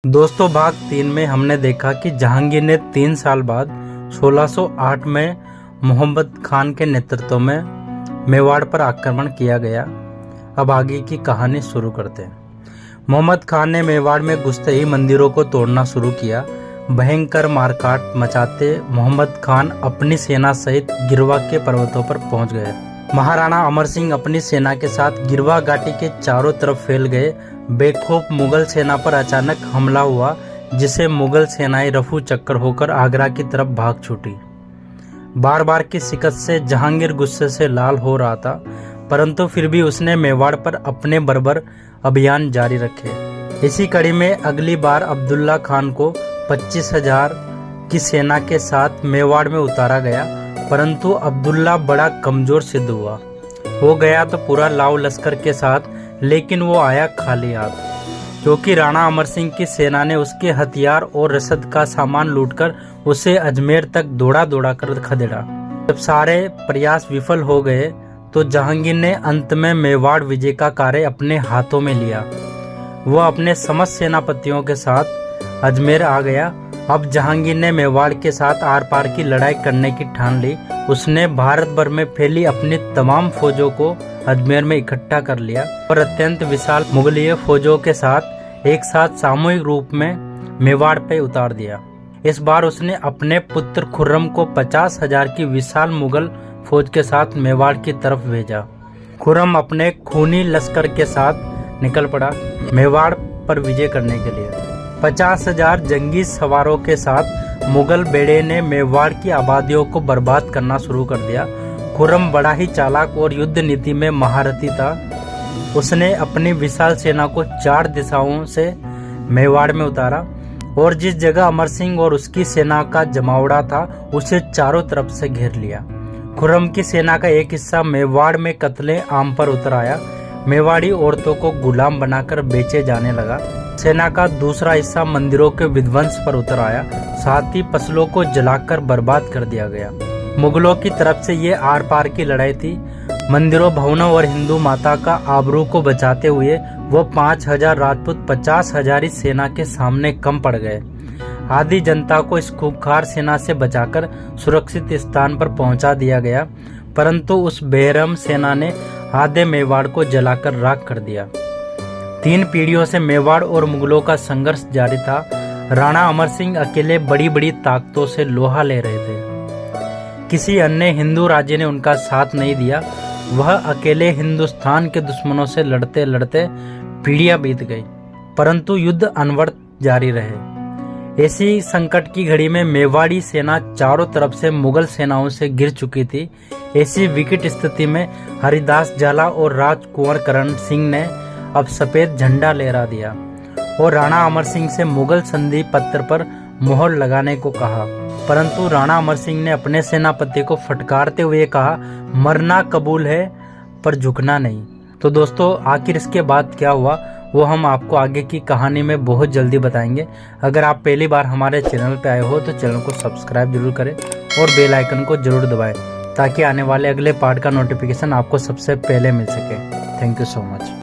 दोस्तों, भाग 3 में हमने देखा कि जहांगीर ने 3 साल बाद 1608 में मोहम्मद खान के नेतृत्व में मेवाड़ पर आक्रमण किया गया। अब आगे की कहानी शुरू करते हैं। मोहम्मद खान ने मेवाड़ में घुसते ही मंदिरों को तोड़ना शुरू किया। भयंकर मारकाट मचाते मोहम्मद खान अपनी सेना सहित गिरवा के पर्वतों पर पहुंच गए। महाराणा अमर सिंह अपनी सेना के साथ गिरवा घाटी के चारों तरफ फैल गए। बेखौफ मुगल सेना पर अचानक हमला हुआ, जिसे मुगल सेनाएं रफू चक्कर होकर आगरा की तरफ भाग छूटी। बार बार की शिकस्त से जहांगीर गुस्से से लाल हो रहा था, परंतु फिर भी उसने मेवाड़ पर अपने बर्बर अभियान जारी रखे। इसी कड़ी में अगली बार अब्दुल्ला खान को 25,000 की सेना के साथ मेवाड़ में उतारा गया, परंतु अब्दुल्ला बड़ा कमजोर सिद्ध हुआ। वो गया तो पूरा लाव लश्कर के साथ, लेकिन वो आया खाली हाथ, क्योंकि राणा अमर सिंह की सेना ने उसके हथियार और रसद का सामान लूटकर उसे अजमेर तक दौड़ा दौड़ा कर खदेड़ा। जब सारे प्रयास विफल हो गए तो जहांगीर ने अंत में मेवाड़ विजय का कार्य अपने हाथों में लिया। वह अपने समस्त सेनापतियों के साथ अजमेर आ गया। अब जहांगीर ने मेवाड़ के साथ आर पार की लड़ाई करने की ठान ली। उसने भारत भर में फैली अपनी तमाम फौजों को अजमेर में इकट्ठा कर लिया और अत्यंत विशाल मुगलीय फौजों के साथ एक साथ सामूहिक रूप में मेवाड़ पे उतार दिया। इस बार उसने अपने पुत्र खुर्रम को 50,000 की विशाल मुगल फौज के साथ मेवाड़ की तरफ भेजा। खुर्रम अपने खूनी लश्कर के साथ निकल पड़ा मेवाड़ पर विजय करने के लिए। 50,000 जंगी सवारों के साथ मुगल बेड़े ने मेवाड़ की आबादियों को बर्बाद करना शुरू कर दिया। खुर्रम बड़ा ही चालाक और युद्ध नीति में महारथी था। उसने अपनी विशाल सेना को 4 दिशाओं से मेवाड़ में उतारा और जिस जगह अमर सिंह और उसकी सेना का जमावड़ा था, उसे चारों तरफ से घेर लिया। खुर्रम की सेना का एक हिस्सा मेवाड़ में कत्ले आम पर उतर आया। मेवाड़ी औरतों को गुलाम बनाकर बेचे जाने लगा। सेना का दूसरा हिस्सा मंदिरों के विध्वंस पर उतर आया, साथ ही फसलों को जलाकर बर्बाद कर दिया गया। मुगलों की तरफ से ये आर पार की लड़ाई थी। मंदिरों, भवनों और हिंदू माता का आबरू को बचाते हुए वो 5,000 राजपूत 50,000 ही सेना के सामने कम पड़ गए। आधी जनता को इस खूंखार सेना से बचाकर सुरक्षित स्थान पर पहुंचा दिया गया, परंतु उस बेरहम सेना ने आधे मेवाड़ को जलाकर राख कर दिया। 3 पीढ़ियों से मेवाड़ और मुगलों का संघर्ष जारी था। राणा अमर सिंह अकेले बड़ी बड़ी ताकतों से लोहा ले रहे थे। किसी अन्य हिंदू राजे ने उनका साथ नहीं दिया। वह अकेले हिंदुस्तान के दुश्मनों से लड़ते लड़ते पीढ़ियां बीत गई, परंतु युद्ध अनवरत जारी रहे। ऐसी संकट की घड़ी में मेवाड़ी सेना चारों तरफ से मुगल सेनाओं से घिर चुकी थी। ऐसी विकट स्थिति में हरिदास झाला और राजकुंवर करण सिंह ने अब सफेद झंडा लहरा दिया और राणा अमर सिंह से मुगल संधि पत्र पर मोहर लगाने को कहा, परंतु राणा अमर सिंह ने अपने सेनापति को फटकारते हुए कहा, मरना कबूल है पर झुकना नहीं। तो दोस्तों, आखिर इसके बाद क्या हुआ वो हम आपको आगे की कहानी में बहुत जल्दी बताएंगे। अगर आप पहली बार हमारे चैनल पे आए हो तो चैनल को सब्सक्राइब जरूर करें और बेल आइकन को जरूर दबाएं, ताकि आने वाले अगले पार्ट का नोटिफिकेशन आपको सबसे पहले मिल सके। Thank you so much.